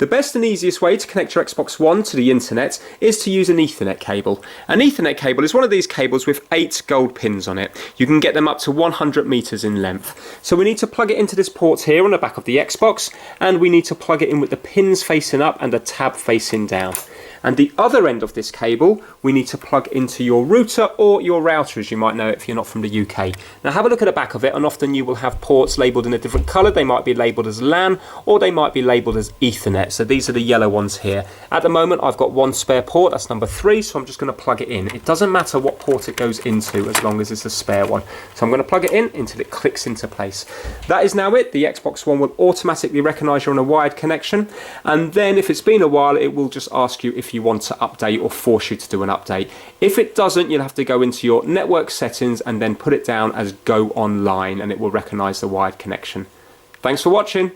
The best and easiest way to connect your Xbox One to the internet is to use an Ethernet cable. An Ethernet cable is one of these cables with 8 gold pins on it. You can get them up to 100 meters in length. So we need to plug it into this port here on the back of the Xbox, and we need to plug it in with the pins facing up and the tab facing down. And the other end of this cable, we need to plug into your router or your router, as you might know it if you're not from the UK. Now have a look at the back of it, and often you will have ports labelled in a different colour. They might be labelled as LAN or they might be labelled as Ethernet. So these are the yellow ones here. At the moment I've got one spare port, that's number 3, so I'm just going to plug it in. It doesn't matter what port it goes into as long as it's a spare one. So I'm going to plug it in until it clicks into place. That is now it. The Xbox One will automatically recognise you're on a wired connection, and then if it's been a while it will just ask you if you want to update or force you to do an update. If it doesn't, you'll have to go into your network settings and then put it down as Go Online, and it will recognise the wired connection. Thanks for watching.